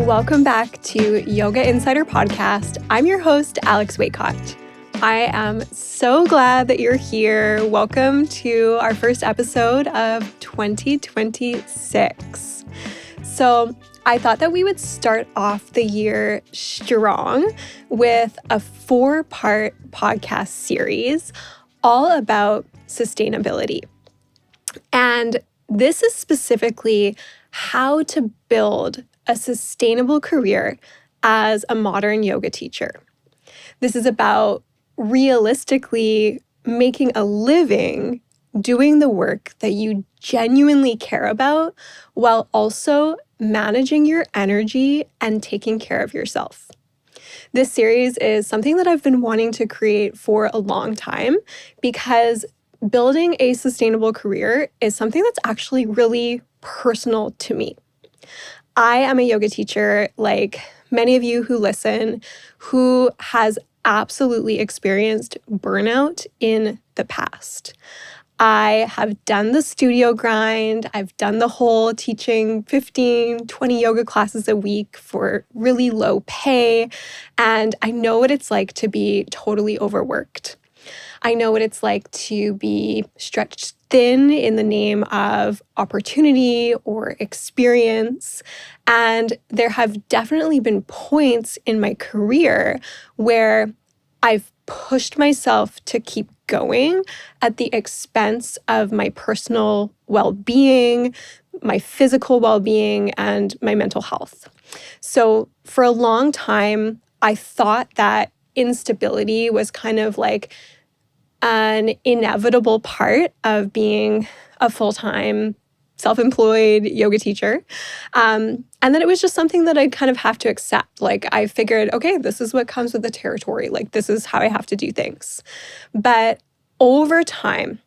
Welcome back to Yoga Insider Podcast. I'm your host, Alex Waycott. I am so glad that you're here. Welcome to our first episode of 2026. So I thought that we would start off the year strong with a 4-part podcast series all about sustainability. And this is specifically how to build a sustainable career as a modern yoga teacher. This is about realistically making a living doing the work that you genuinely care about while also managing your energy and taking care of yourself. This series is something that I've been wanting to create for a long time because building a sustainable career is something that's actually really personal to me. I am a yoga teacher, like many of you who listen, who has absolutely experienced burnout in the past. I have done the studio grind. I've done the whole teaching 15, 20 yoga classes a week for really low pay. And I know what it's like to be totally overworked. I know what it's like to be stretched thin in the name of opportunity or experience. And there have definitely been points in my career where I've pushed myself to keep going at the expense of my personal well-being, my physical well-being, and my mental health. So for a long time, I thought that instability was kind of like an inevitable part of being a full-time, self-employed yoga teacher. And then it was just something that I'd kind of have to accept. Like I figured, okay, this is what comes with the territory. Like this is how I have to do things. But over time,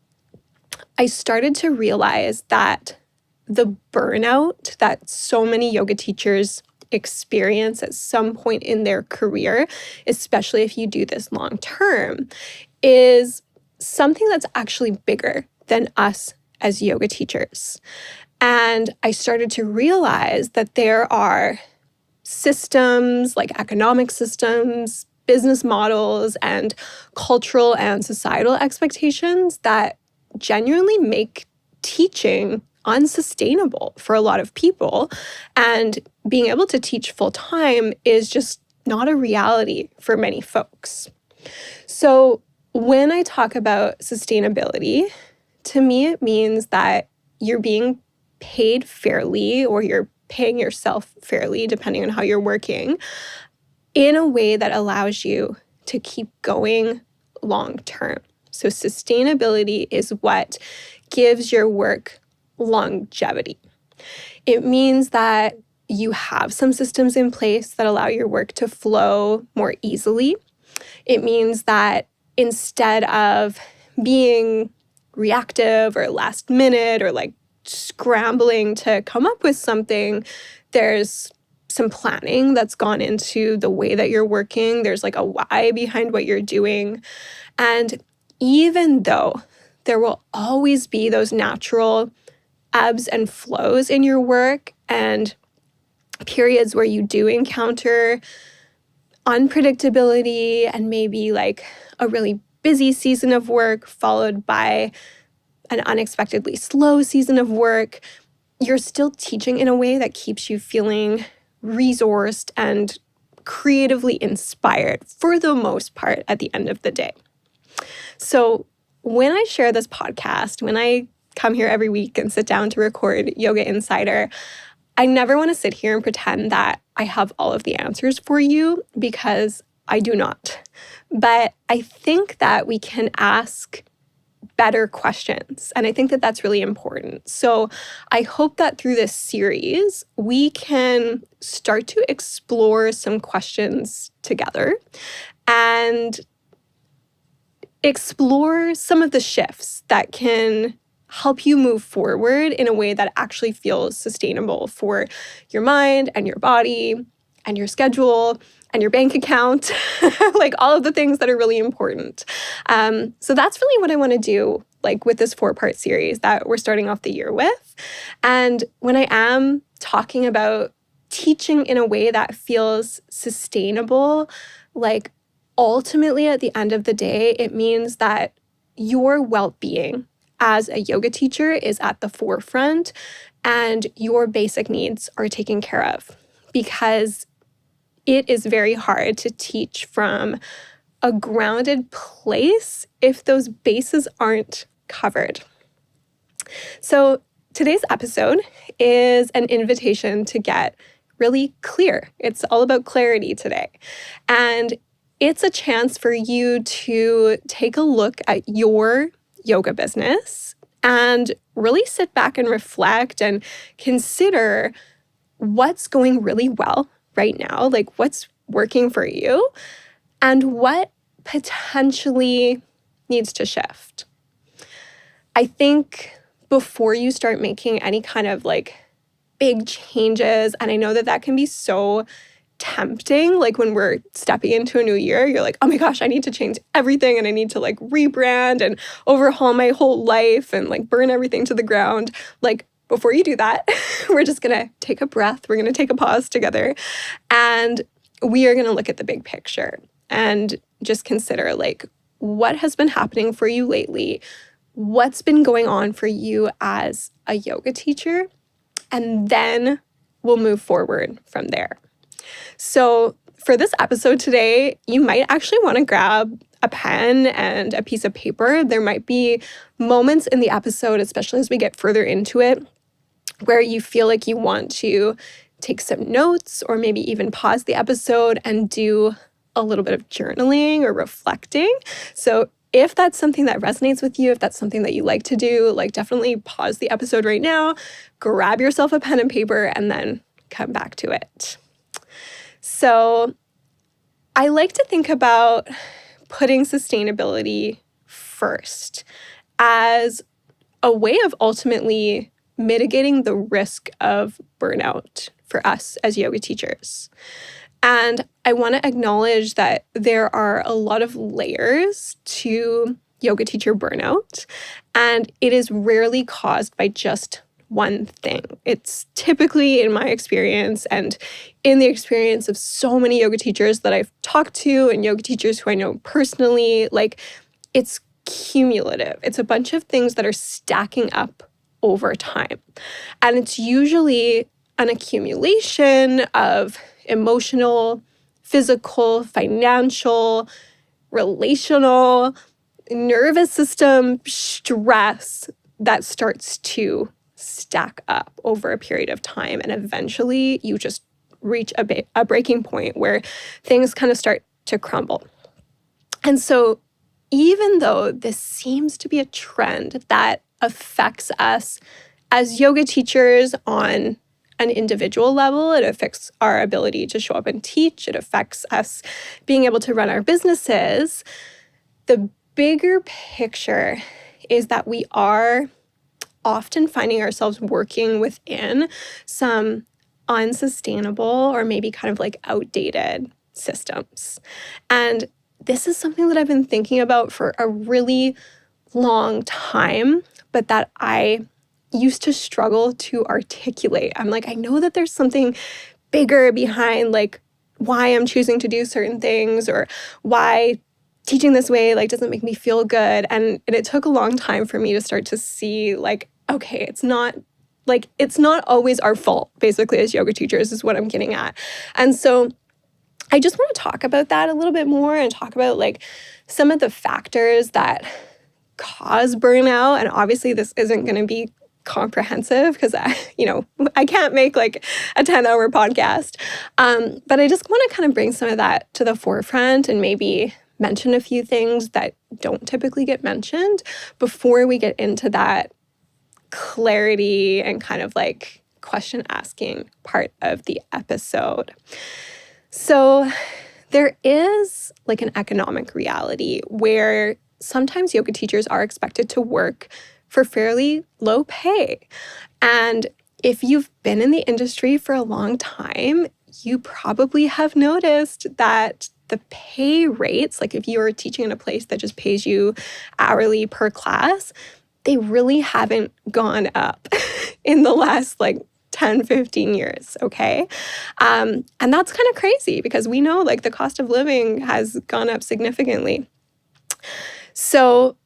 I started to realize that the burnout that so many yoga teachers experience at some point in their career, especially if you do this long term, is something that's actually bigger than us as yoga teachers. And I started to realize that there are systems like economic systems, business models, and cultural and societal expectations that genuinely make teaching unsustainable for a lot of people. And being able to teach full time is just not a reality for many folks. So when I talk about sustainability, to me, it means that you're being paid fairly or you're paying yourself fairly, depending on how you're working, in a way that allows you to keep going long term. So sustainability is what gives your work longevity. It means that you have some systems in place that allow your work to flow more easily. It means that instead of being reactive or last minute or like scrambling to come up with something, there's some planning that's gone into the way that you're working. There's like a why behind what you're doing. And even though there will always be those natural ebbs and flows in your work and periods where you do encounter unpredictability and maybe like a really busy season of work followed by an unexpectedly slow season of work, you're still teaching in a way that keeps you feeling resourced and creatively inspired for the most part at the end of the day. So when I share this podcast, when I come here every week and sit down to record Yoga Insider, I never want to sit here and pretend that I have all of the answers for you because I do not. But I think that we can ask better questions. And I think that that's really important. So I hope that through this series, we can start to explore some questions together and explore some of the shifts that can help you move forward in a way that actually feels sustainable for your mind and your body and your schedule and your bank account, like all of the things that are really important. So that's really what I want to do, like with this 4-part series that we're starting off the year with. And when I am talking about teaching in a way that feels sustainable, like ultimately at the end of the day, it means that your well-being as a yoga teacher is at the forefront and your basic needs are taken care of, because it is very hard to teach from a grounded place if those bases aren't covered. So today's episode is an invitation to get really clear. It's all about clarity today. And it's a chance for you to take a look at your yoga business and really sit back and reflect and consider what's going really well right now, like what's working for you and what potentially needs to shift. I think before you start making any kind of like big changes, and I know that that can be so tempting, like when we're stepping into a new year, you're like, oh my gosh, I need to change everything and I need to like rebrand and overhaul my whole life and like burn everything to the ground. Like before you do that, we're just gonna take a breath, we're gonna take a pause together, and we are gonna look at the big picture and just consider like what has been happening for you lately, what's been going on for you as a yoga teacher, and then we'll move forward from there. So for this episode today, you might actually want to grab a pen and a piece of paper. There might be moments in the episode, especially as we get further into it, where you feel like you want to take some notes or maybe even pause the episode and do a little bit of journaling or reflecting. So if that's something that resonates with you, if that's something that you like to do, like definitely pause the episode right now, grab yourself a pen and paper, and then come back to it. So I like to think about putting sustainability first as a way of ultimately mitigating the risk of burnout for us as yoga teachers. And I want to acknowledge that there are a lot of layers to yoga teacher burnout, and it is rarely caused by just one thing. It's typically, in my experience and in the experience of so many yoga teachers that I've talked to and yoga teachers who I know personally, like it's cumulative. It's a bunch of things that are stacking up over time. And it's usually an accumulation of emotional, physical, financial, relational, nervous system stress that starts to stack up over a period of time. And eventually you just reach a breaking point where things kind of start to crumble. And so even though this seems to be a trend that affects us as yoga teachers on an individual level, it affects our ability to show up and teach, it affects us being able to run our businesses, the bigger picture is that we are often finding ourselves working within some unsustainable or maybe kind of like outdated systems. And this is something that I've been thinking about for a really long time, but that I used to struggle to articulate. I'm like, I know that there's something bigger behind like why I'm choosing to do certain things or why teaching this way like doesn't make me feel good. And it took a long time for me to start to see like, okay, it's not always our fault, basically, as yoga teachers is what I'm getting at. And so I just want to talk about that a little bit more and talk about like some of the factors that cause burnout. And obviously this isn't going to be comprehensive because I can't make like a 10-hour podcast. But I just want to kind of bring some of that to the forefront and maybe mention a few things that don't typically get mentioned before we get into that clarity and kind of like question asking part of the episode. So there is like an economic reality where sometimes yoga teachers are expected to work for fairly low pay. And if you've been in the industry for a long time, you probably have noticed that the pay rates, like if you're teaching in a place that just pays you hourly per class, they really haven't gone up in the last like 10, 15 years, okay? And that's kind of crazy because we know like the cost of living has gone up significantly. So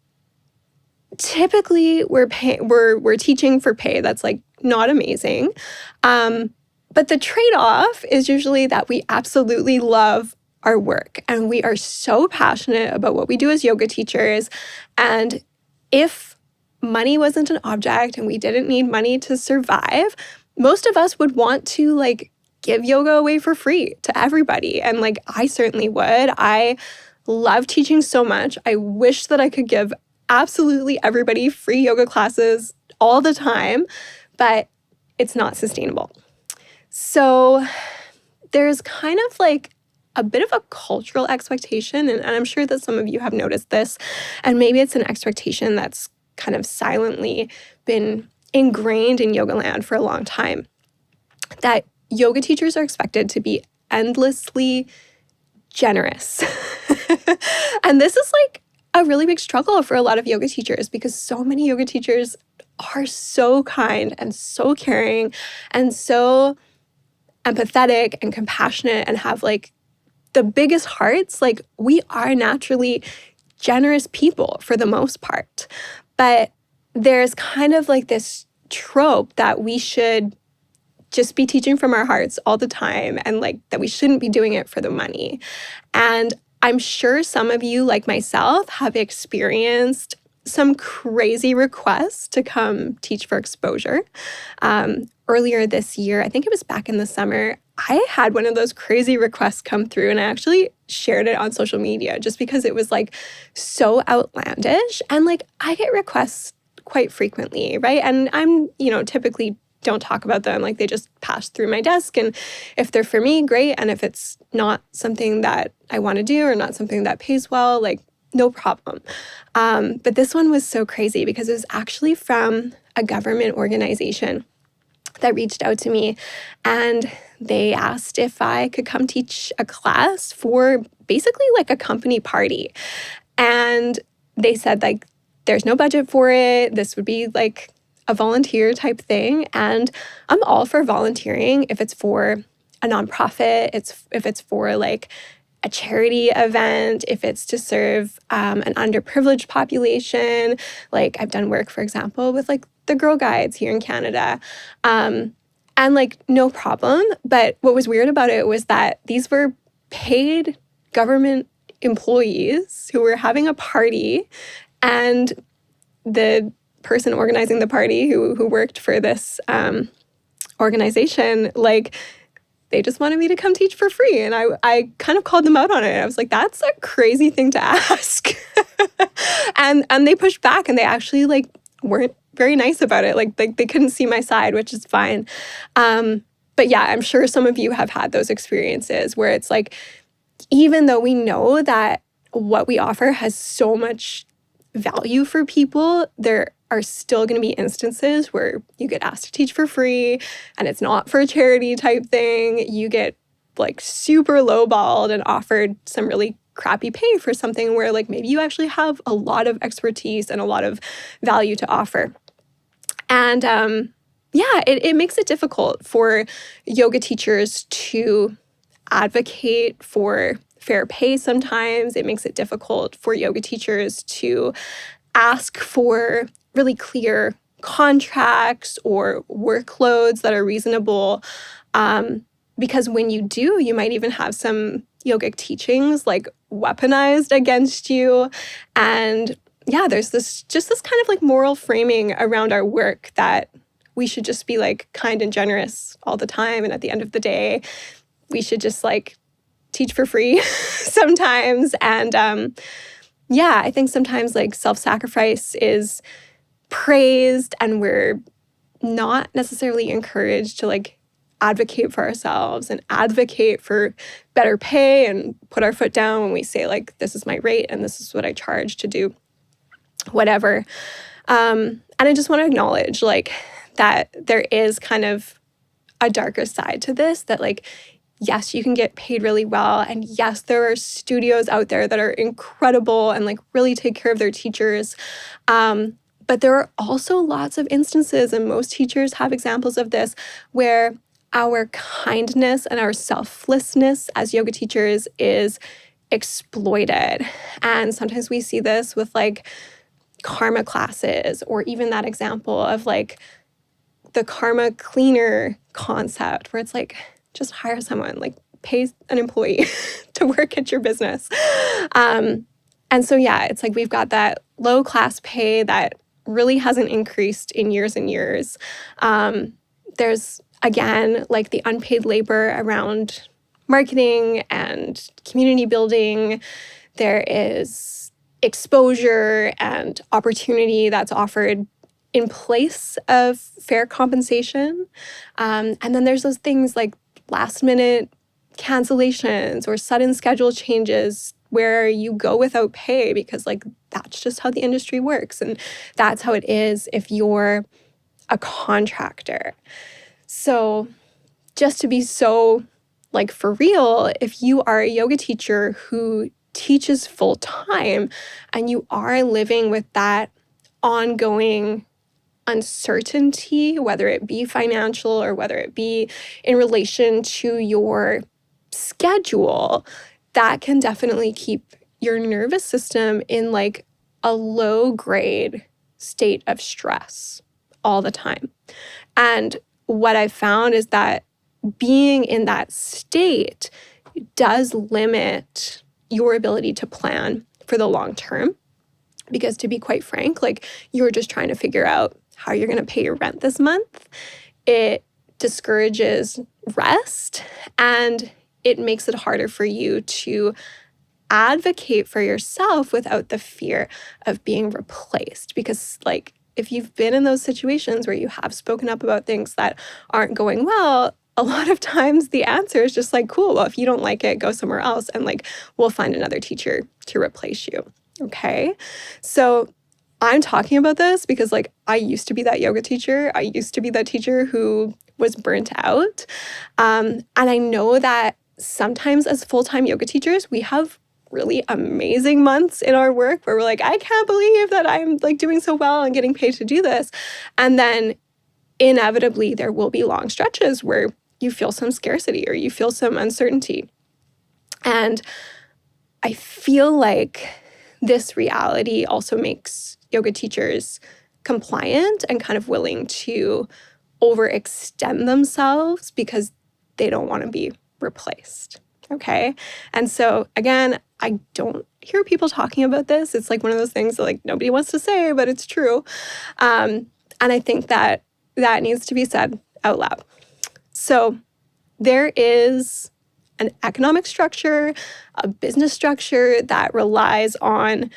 typically we're teaching for pay that's like not amazing. But the trade-off is usually that we absolutely love our work and we are so passionate about what we do as yoga teachers. And if money wasn't an object and we didn't need money to survive, most of us would want to like give yoga away for free to everybody. And like I certainly would. I love teaching so much. I wish that I could give absolutely everybody free yoga classes all the time, but it's not sustainable. So there's kind of like a bit of a cultural expectation, and I'm sure that some of you have noticed this, and maybe it's an expectation that's kind of silently been ingrained in yoga land for a long time, that yoga teachers are expected to be endlessly generous. And this is like a really big struggle for a lot of yoga teachers because so many yoga teachers are so kind and so caring and so empathetic and compassionate and have like the biggest hearts. Like we are naturally generous people for the most part, but there's kind of like this trope that we should just be teaching from our hearts all the time and like that we shouldn't be doing it for the money. And I'm sure some of you, like myself, have experienced some crazy requests to come teach for exposure. Earlier this year, I think it was back in the summer, I had one of those crazy requests come through and I actually shared it on social media just because it was like so outlandish. And like I get requests quite frequently, right? And I'm, typically don't talk about them. Like they just pass through my desk. And if they're for me, great. And if it's not something that I want to do or not something that pays well, like no problem. But this one was so crazy because it was actually from a government organization that reached out to me and they asked if I could come teach a class for basically like a company party. And they said like, there's no budget for it. This would be like a volunteer type thing. And I'm all for volunteering if it's for a nonprofit, if it's for like a charity event, if it's to serve an underprivileged population. Like I've done work, for example, with like the Girl Guides here in Canada. And like no problem. But what was weird about it was that these were paid government employees who were having a party, and the person organizing the party who worked for this organization, like they just wanted me to come teach for free. And I kind of called them out on it. I was like, that's a crazy thing to ask. and they pushed back and they actually like weren't very nice about it. Like they couldn't see my side, which is fine. But yeah, I'm sure some of you have had those experiences where it's like, even though we know that what we offer has so much value for people, there are still going to be instances where you get asked to teach for free and it's not for a charity type thing. You get like super lowballed and offered some really crappy pay for something where like maybe you actually have a lot of expertise and a lot of value to offer. And it makes it difficult for yoga teachers to advocate for fair pay sometimes. It makes it difficult for yoga teachers to ask for really clear contracts or workloads that are reasonable. Because when you do, you might even have some yogic teachings like weaponized against you. And yeah, there's this kind of like moral framing around our work that we should just be like kind and generous all the time. And at the end of the day, we should just like teach for free sometimes. And I think sometimes like self-sacrifice is praised and we're not necessarily encouraged to like advocate for ourselves and advocate for better pay and put our foot down when we say like, this is my rate and this is what I charge to do whatever. And I just want to acknowledge like that there is kind of a darker side to this, that like, yes, you can get paid really well. And yes, there are studios out there that are incredible and like really take care of their teachers. But But there are also lots of instances, and most teachers have examples of this, where our kindness and our selflessness as yoga teachers is exploited. And sometimes we see this with like karma classes, or even that example of like the karma cleaner concept, where it's like, just hire someone, like pay an employee to work at your business. And so, yeah, it's like we've got that low class pay that really hasn't increased in years and years. There's, again, like the unpaid labor around marketing and community building. There is exposure and opportunity that's offered in place of fair compensation. And then there's those things like last minute cancellations or sudden schedule changes where you go without pay because like that's just how the industry works. And that's how it is if you're a contractor. So just to be so like for real, if you are a yoga teacher who teaches full time and you are living with that ongoing uncertainty, whether it be financial or whether it be in relation to your schedule, that can definitely keep your nervous system in like a low grade state of stress all the time. And what I found is that being in that state does limit your ability to plan for the long term. Because to be quite frank, like you're just trying to figure out how you're going to pay your rent this month. It discourages rest and it makes it harder for you to advocate for yourself without the fear of being replaced. Because like if you've been in those situations where you have spoken up about things that aren't going well, a lot of times the answer is just like, cool, well, if you don't like it, go somewhere else and like we'll find another teacher to replace you. Okay. So I'm talking about this because like I used to be that yoga teacher. I used to be that teacher who was burnt out. And I know that sometimes as full-time yoga teachers, we have really amazing months in our work where we're like, I can't believe that I'm like doing so well and getting paid to do this. And then inevitably there will be long stretches where you feel some scarcity or you feel some uncertainty. And I feel like this reality also makes yoga teachers compliant and kind of willing to overextend themselves because they don't want to be replaced. Okay. And so again, I don't hear people talking about this. It's like one of those things that like nobody wants to say, but it's true. And I think that that needs to be said out loud. So there is an economic structure, a business structure that relies on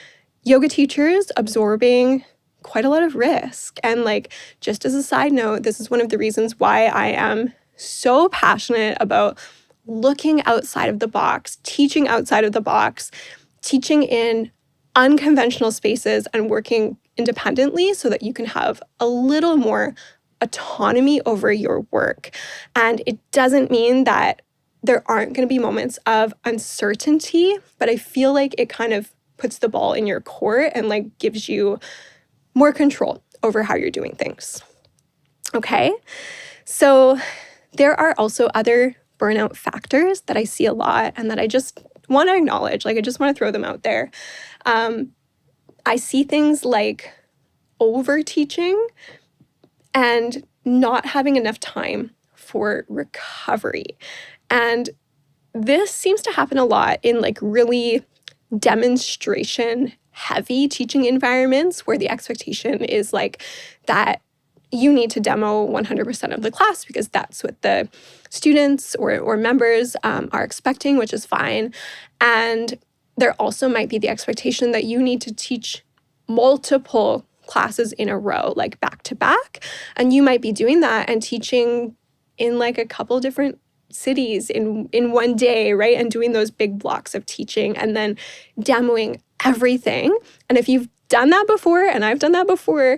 yoga teachers absorbing quite a lot of risk. And like, just as a side note, this is one of the reasons why I am so passionate about looking outside of the box, teaching outside of the box, teaching in unconventional spaces and working independently so that you can have a little more autonomy over your work. And it doesn't mean that there aren't going to be moments of uncertainty, but I feel like it kind of puts the ball in your court and like gives you more control over how you're doing things. Okay. So there are also other burnout factors that I see a lot and that I just want to acknowledge. Like I just want to throw them out there. I see things like over teaching and not having enough time for recovery. And this seems to happen a lot in like really demonstration heavy teaching environments where the expectation is like that you need to demo 100% of the class because that's what the students or members are expecting, which is fine. And there also might be the expectation that you need to teach multiple classes in a row, like back to back. And you might be doing that and teaching in like a couple different cities in one day, right? And doing those big blocks of teaching and then demoing everything. And if you've done that before, and I've done that before,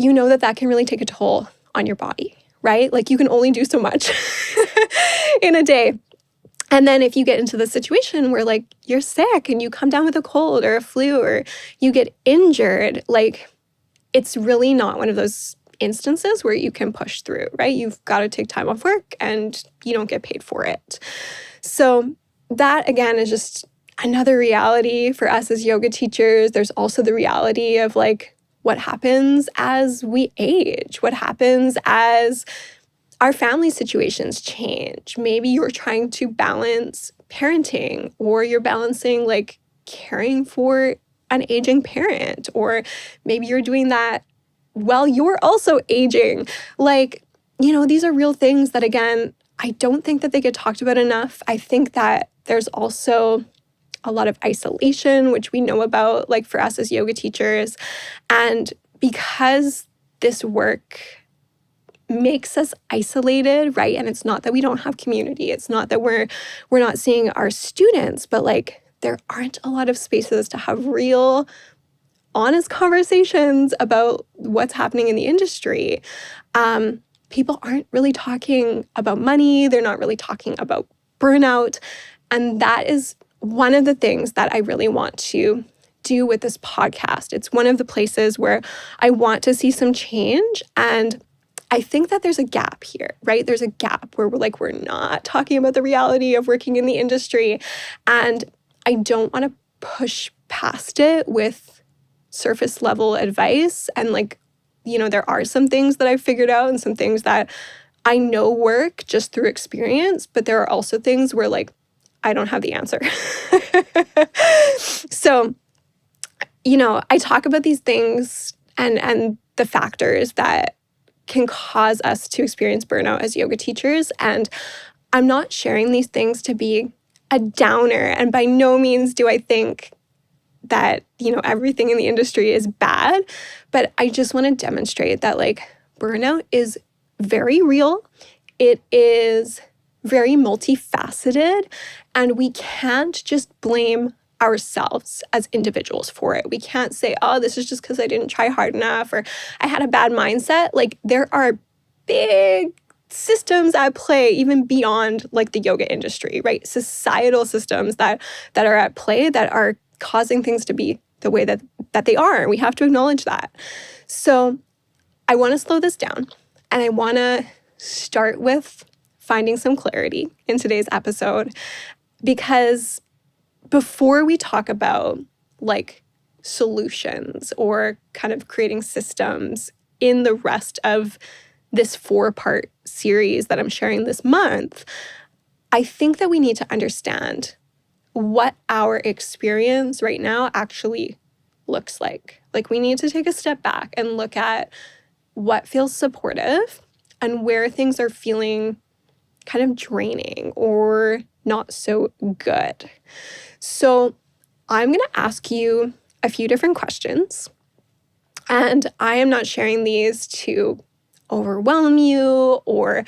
you know that can really take a toll on your body, right? Like you can only do so much in a day. And then if you get into the situation where like you're sick and you come down with a cold or a flu or you get injured, like it's really not one of those instances where you can push through, right? You've got to take time off work and you don't get paid for it. So that, again, is just another reality for us as yoga teachers. There's also the reality of like what happens as we age, what happens as our family situations change. Maybe you're trying to balance parenting, or you're balancing like caring for an aging parent, or maybe you're doing that while you're also aging. Like, these are real things that, again, I don't think that they get talked about enough. I think that there's also a lot of isolation, which we know about, like for us as yoga teachers. And because this work makes us isolated, right? And it's not that we don't have community. It's not that we're not seeing our students, but like there aren't a lot of spaces to have real, honest conversations about what's happening in the industry. People aren't really talking about money. They're not really talking about burnout. And that is one of the things that I really want to do with this podcast. It's one of the places where I want to see some change. And I think that there's a gap here, right? There's a gap where we're not talking about the reality of working in the industry. And I don't want to push past it with surface level advice. And there are some things that I've figured out and some things that I know work just through experience, but there are also things where I don't have the answer. So, I talk about these things and the factors that can cause us to experience burnout as yoga teachers. And I'm not sharing these things to be a downer. And by no means do I think that, everything in the industry is bad. But I just want to demonstrate that burnout is very real. It is very multifaceted. And we can't just blame ourselves as individuals for it. We can't say, oh, this is just because I didn't try hard enough, or I had a bad mindset. There are big systems at play, even beyond the yoga industry, right? Societal systems that are at play that are causing things to be the way that they are. We have to acknowledge that. So I want to slow this down, and I want to start with finding some clarity in today's episode, because before we talk about solutions or kind of creating systems in the rest of this 4-part series that I'm sharing this month, I think that we need to understand what our experience right now actually looks like. We need to take a step back and look at what feels supportive and where things are feeling kind of draining or not so good. So I'm going to ask you a few different questions, and I am not sharing these to overwhelm you or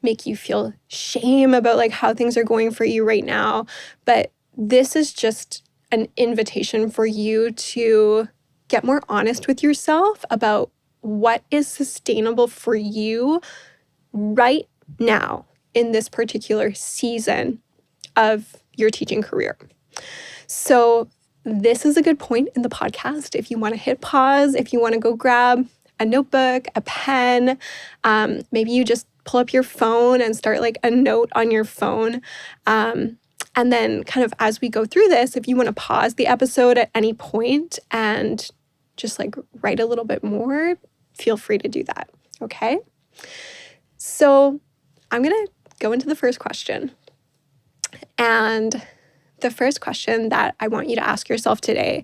make you feel shame about how things are going for you right now, but this is just an invitation for you to get more honest with yourself about what is sustainable for you right now in this particular season of your teaching career. So this is a good point in the podcast if you want to hit pause, if you want to go grab a notebook, a pen, maybe you just pull up your phone and start a note on your phone. And then kind of as we go through this, if you want to pause the episode at any point and just write a little bit more, feel free to do that. Okay? So I'm going to go into the first question. And the first question that I want you to ask yourself today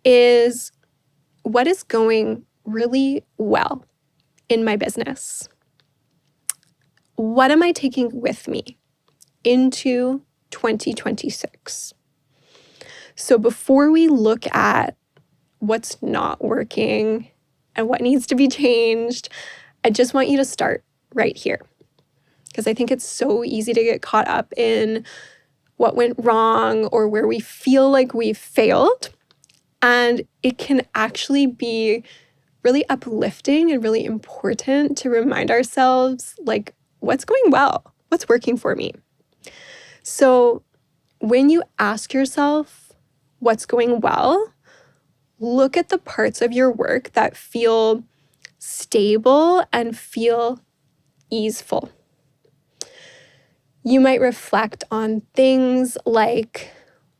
is, what is going really well in my business? What am I taking with me into 2026? So before we look at what's not working and what needs to be changed, I just want you to start right here, because I think it's so easy to get caught up in what went wrong or where we feel like we've failed. And it can actually be really uplifting and really important to remind ourselves, what's going well? What's working for me? So when you ask yourself what's going well, look at the parts of your work that feel stable and feel easeful. You might reflect on things like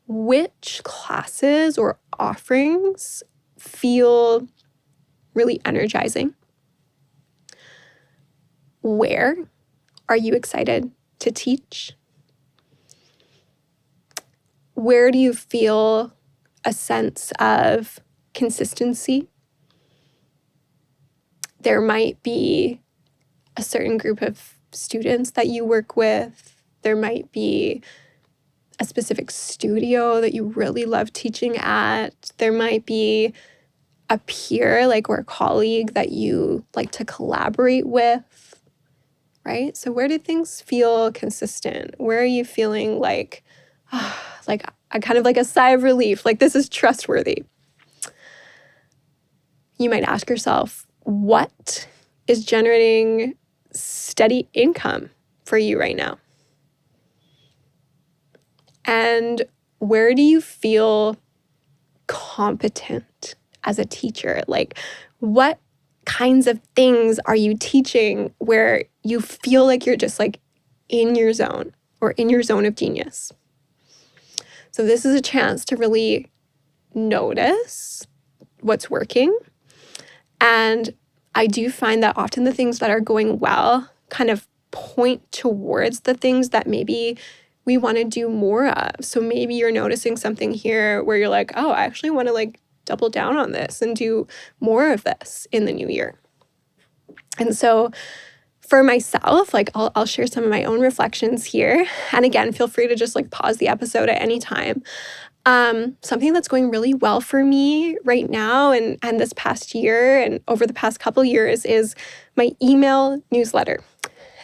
which classes or offerings feel really energizing. Where are you excited to teach? Where do you feel a sense of consistency? There might be a certain group of students that you work with. There might be a specific studio that you really love teaching at. There might be a peer, or a colleague that you like to collaborate with, right? So where do things feel consistent? Where are you feeling like a kind of like a sigh of relief, like this is trustworthy? You might ask yourself, what is generating steady income for you right now? And where do you feel competent as a teacher? Like, what kinds of things are you teaching where you feel like you're just like in your zone or in your zone of genius? So this is a chance to really notice what's working. And I do find that often the things that are going well kind of point towards the things that maybe we want to do more of. So maybe you're noticing something here where you're like, oh, I actually want to double down on this and do more of this in the new year. And so for myself, I'll share some of my own reflections here. And again, feel free to just pause the episode at any time. Something that's going really well for me right now and this past year and over the past couple years is my email newsletter.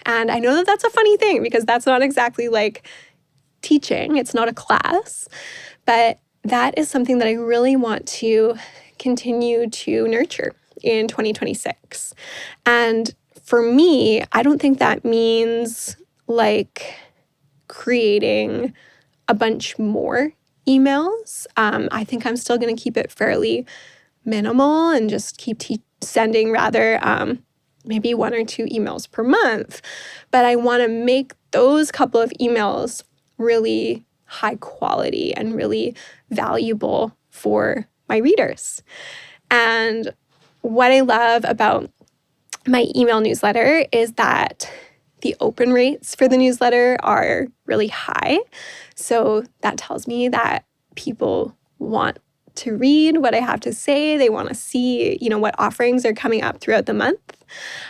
And I know that that's a funny thing because that's not exactly teaching. It's not a class, but that is something that I really want to continue to nurture in 2026. And for me, I don't think that means creating a bunch more emails. I think I'm still going to keep it fairly minimal and just keep sending rather maybe 1 or 2 emails per month. But I want to make those couple of emails really high quality and really valuable for my readers. And what I love about my email newsletter is that the open rates for the newsletter are really high. So that tells me that people want to read what I have to say. They want to see, what offerings are coming up throughout the month.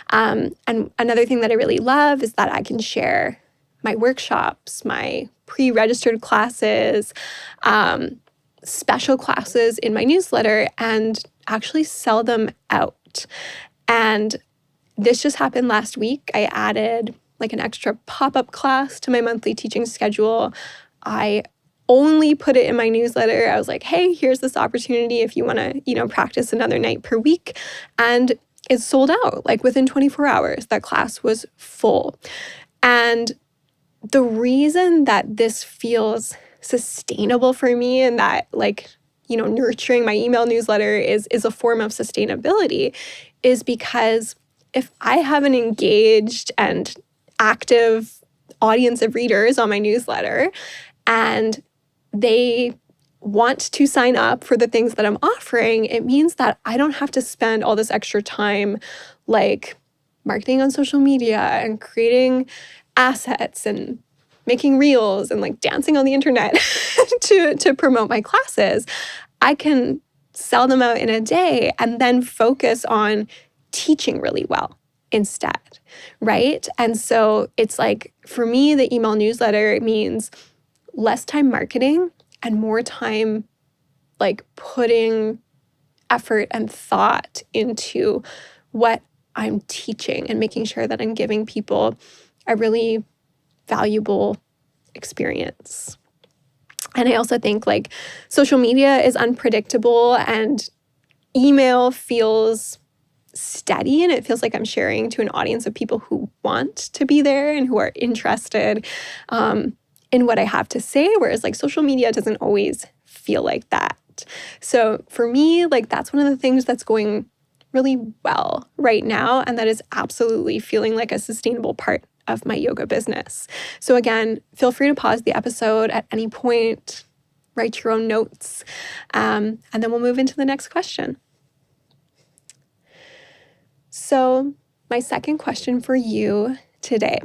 And another thing that I really love is that I can share my workshops, my pre-registered classes, special classes in my newsletter and actually sell them out. And this just happened last week. I added an extra pop-up class to my monthly teaching schedule. I only put it in my newsletter. I was like, hey, here's this opportunity if you want to, practice another night per week. And it's sold out within 24 hours. That class was full. And the reason that this feels sustainable for me and that nurturing my email newsletter is a form of sustainability is because if I have an engaged and active audience of readers on my newsletter and they want to sign up for the things that I'm offering, it means that I don't have to spend all this extra time marketing on social media and creating assets and making reels and dancing on the internet to promote my classes. I can sell them out in a day and then focus on teaching really well instead, right? And so it's for me, the email newsletter means less time marketing and more time putting effort and thought into what I'm teaching and making sure that I'm giving people a really valuable experience. And I also think social media is unpredictable and email feels steady and it feels like I'm sharing to an audience of people who want to be there and who are interested in what I have to say, whereas social media doesn't always feel like that. that. So for me, like that's one of the things that's going really well right now, and that is absolutely feeling like a sustainable part of my yoga business. So again, feel free to pause the episode at any point, write your own notes, and then we'll move into the next question. So my second question for you today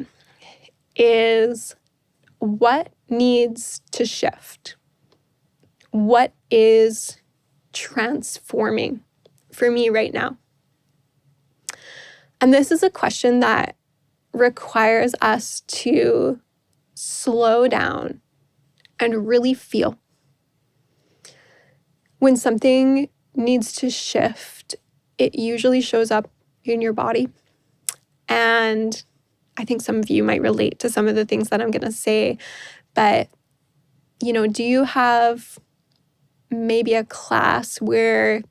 is, what needs to shift? What is transforming for me right now? And this is a question that requires us to slow down and really feel. When something needs to shift, it usually shows up in your body. And I think some of you might relate to some of the things that I'm going to say, but do you have maybe a class where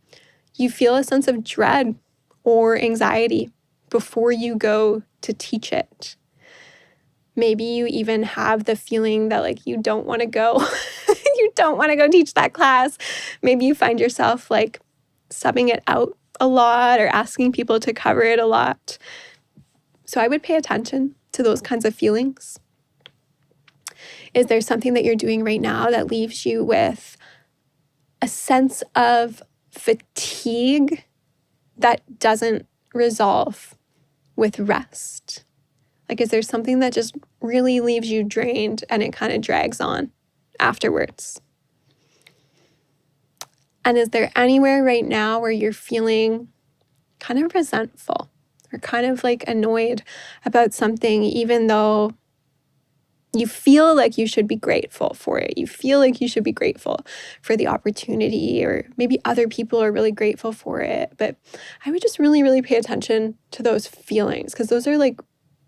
you feel a sense of dread or anxiety before you go to teach it? Maybe you even have the feeling that like you don't want to go. You don't want to go teach that class. Maybe you find yourself like subbing it out a lot or asking people to cover it a lot. So I would pay attention to those kinds of feelings. Is there something that you're doing right now that leaves you with a sense of fatigue that doesn't resolve with rest? Like, is there something that just really leaves you drained and it kind of drags on afterwards? And is there anywhere right now where you're feeling kind of resentful or kind of like annoyed about something, even though you feel like you should be grateful for it? You feel like you should be grateful for the opportunity, or maybe other people are really grateful for it. But I would just really, really pay attention to those feelings, because those are like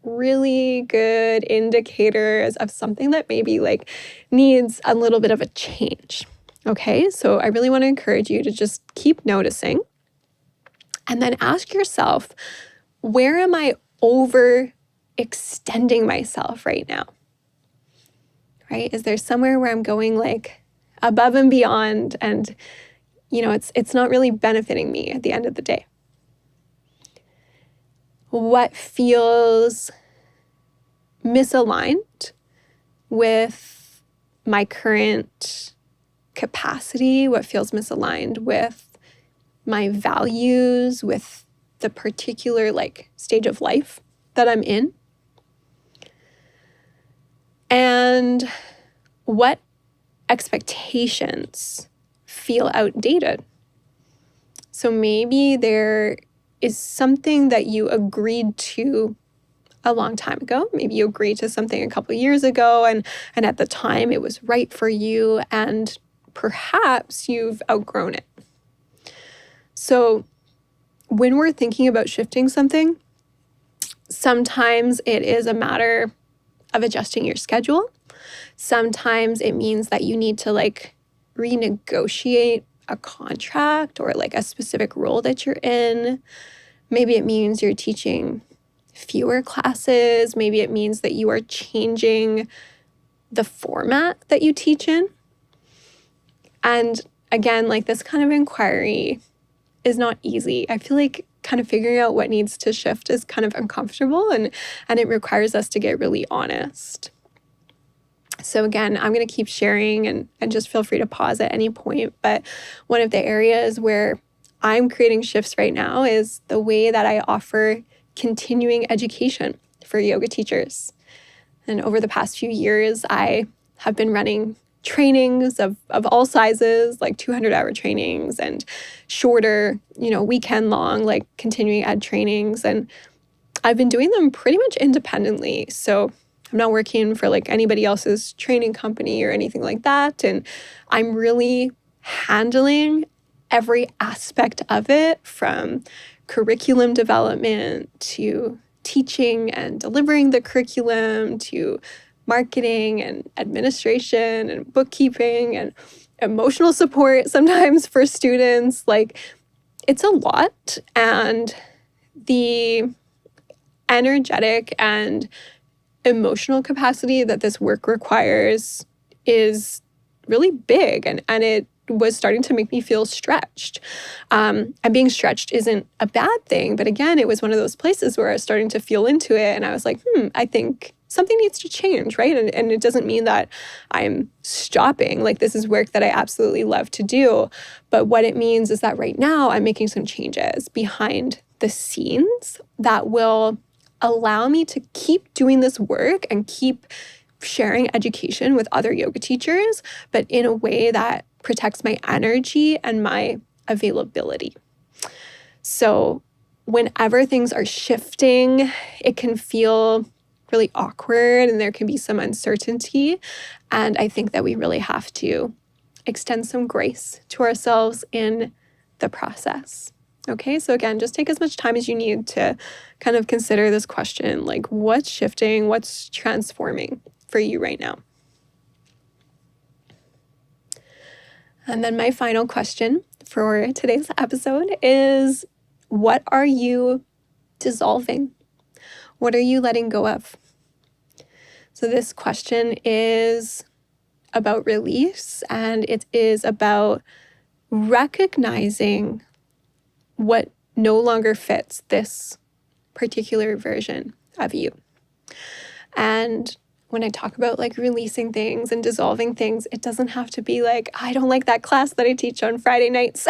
really good indicators of something that maybe like needs a little bit of a change. Okay, so I really want to encourage you to just keep noticing and then ask yourself, where am I overextending myself right now? Right? Is there somewhere where I'm going like above and beyond and it's not really benefiting me at the end of the day? What feels misaligned with my current capacity? What feels misaligned with my values, with the particular like stage of life that I'm in? And what expectations feel outdated? So maybe there is something that you agreed to a long time ago. Maybe you agreed to something a couple of years ago and at the time it was right for you, and perhaps you've outgrown it. So when we're thinking about shifting something, sometimes it is a matter of adjusting your schedule. Sometimes it means that you need to like renegotiate a contract or like a specific role that you're in. Maybe it means you're teaching fewer classes. Maybe it means that you are changing the format that you teach in. And again, like this kind of inquiry is not easy. I feel like kind of figuring out what needs to shift is kind of uncomfortable, and it requires us to get really honest. So again, I'm going to keep sharing and just feel free to pause at any point. But one of the areas where I'm creating shifts right now is the way that I offer continuing education for yoga teachers. And over the past few years, I have been running trainings of all sizes, like 200-hour trainings and shorter, weekend-long, like continuing ed trainings. And I've been doing them pretty much independently. So I'm not working for like anybody else's training company or anything like that. And I'm really handling every aspect of it, from curriculum development to teaching and delivering the curriculum to marketing and administration and bookkeeping and emotional support sometimes for students. Like, it's a lot. And the energetic and emotional capacity that this work requires is really big, and it was starting to make me feel stretched. And being stretched isn't a bad thing. But again, it was one of those places where I was starting to feel into it. And I was like, I think something needs to change, right? And it doesn't mean that I'm stopping. Like, this is work that I absolutely love to do. But what it means is that right now I'm making some changes behind the scenes that will allow me to keep doing this work and keep sharing education with other yoga teachers, but in a way that protects my energy and my availability. So whenever things are shifting, it can feel really awkward and there can be some uncertainty. And I think that we really have to extend some grace to ourselves in the process. Okay, so again, just take as much time as you need to kind of consider this question, like what's shifting, what's transforming for you right now. And then my final question for today's episode is, what are you dissolving? What are you letting go of? So this question is about release, and it is about recognizing what no longer fits this particular version of you. And when I talk about like releasing things and dissolving things, it doesn't have to be like, I don't like that class that I teach on Friday nights.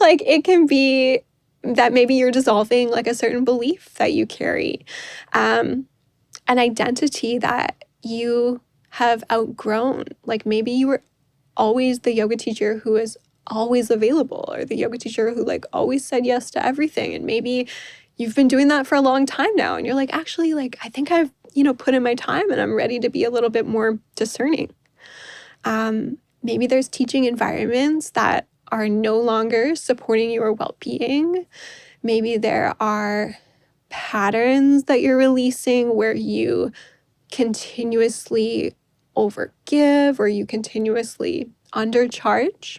Like, it can be that maybe you're dissolving like a certain belief that you carry, an identity that you have outgrown. Like, maybe you were always the yoga teacher who is always available, or the yoga teacher who like always said yes to everything. And maybe you've been doing that for a long time now. And you're like, actually, like, I think I've, put in my time and I'm ready to be a little bit more discerning. Maybe there's teaching environments that are no longer supporting your well-being. Maybe there are patterns that you're releasing where you continuously overgive or you continuously undercharge.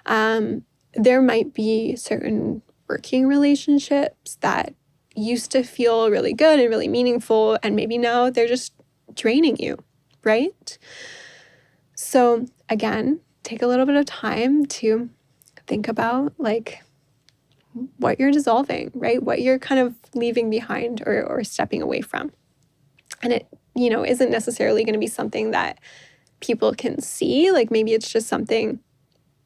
There might be certain working relationships that used to feel really good and really meaningful, and maybe now they're just draining you, right? So again, take a little bit of time to think about like what you're dissolving, right? What you're kind of leaving behind or stepping away from. And it, isn't necessarily going to be something that people can see. Like, maybe it's just something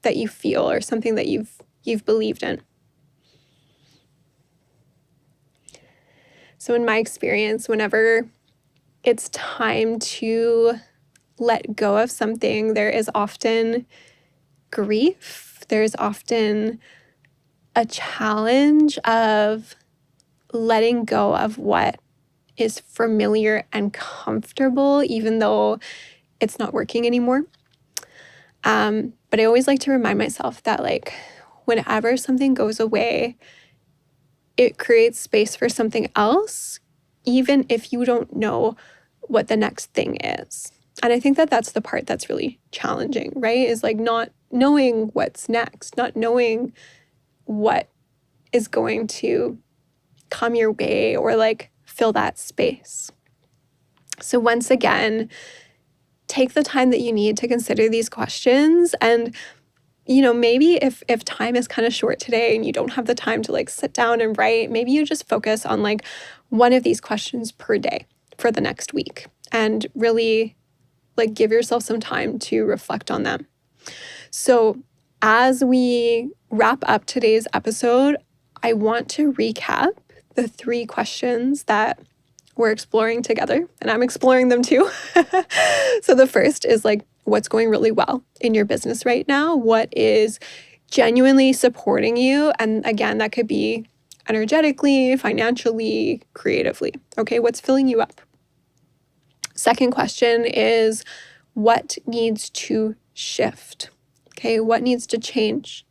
that you feel or something that you've believed in. So in my experience, whenever it's time to let go of something, there is often grief. There's often a challenge of letting go of what is familiar and comfortable, even though it's not working anymore. But I always like to remind myself that, like, whenever something goes away, it creates space for something else, even if you don't know what the next thing is. And I think that that's the part that's really challenging, right? Is like not knowing what's next, not knowing what is going to come your way or like fill that space. So once again, take the time that you need to consider these questions. And maybe if time is kind of short today and you don't have the time to like sit down and write, maybe you just focus on like one of these questions per day for the next week and really like give yourself some time to reflect on them. So as we wrap up today's episode, I want to recap the 3 questions that we're exploring together, and I'm exploring them too. So the first is like, what's going really well in your business right now? What is genuinely supporting you? And again, that could be energetically, financially, creatively. Okay, what's filling you up? Second question is, what needs to shift? Okay, what needs to change?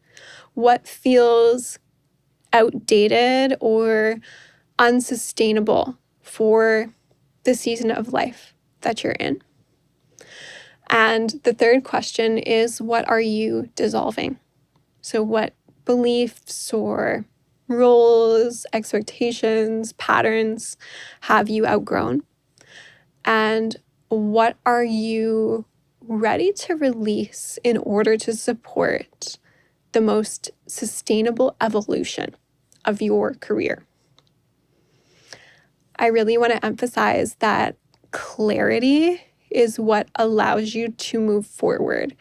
What feels outdated or unsustainable for the season of life that you're in? And the third question is, what are you dissolving? So what beliefs or roles, expectations, patterns have you outgrown? And what are you ready to release in order to support the most sustainable evolution of your career. I really want to emphasize that clarity is what allows you to move forward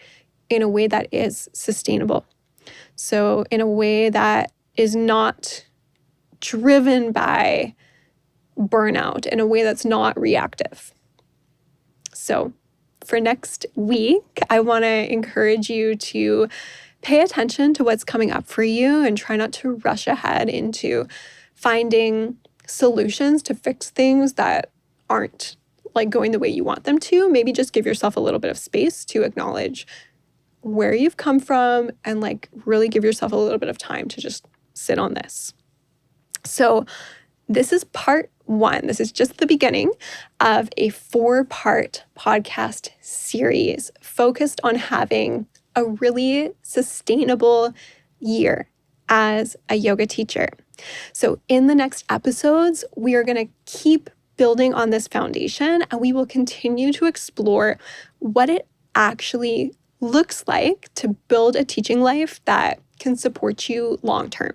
in a way that is sustainable. So in a way that is not driven by burnout, in a way that's not reactive. So for next week, I want to encourage you to pay attention to what's coming up for you and try not to rush ahead into finding solutions to fix things that aren't like going the way you want them to. Maybe just give yourself a little bit of space to acknowledge where you've come from and like really give yourself a little bit of time to just sit on this. So this is part 1. This is just the beginning of a 4-part podcast series focused on having a really sustainable year as a yoga teacher. So in the next episodes, we are going to keep building on this foundation, and we will continue to explore what it actually looks like to build a teaching life that can support you long term.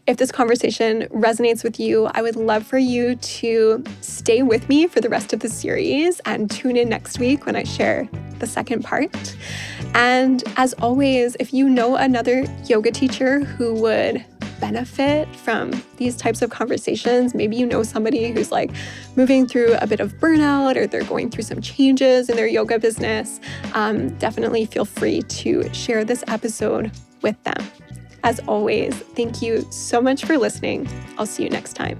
If this conversation resonates with you, I would love for you to stay with me for the rest of the series and tune in next week when I share the second part. And as always, if you know another yoga teacher who would benefit from these types of conversations, maybe you know somebody who's like moving through a bit of burnout or they're going through some changes in their yoga business, definitely feel free to share this episode with them. As always, thank you so much for listening. I'll see you next time.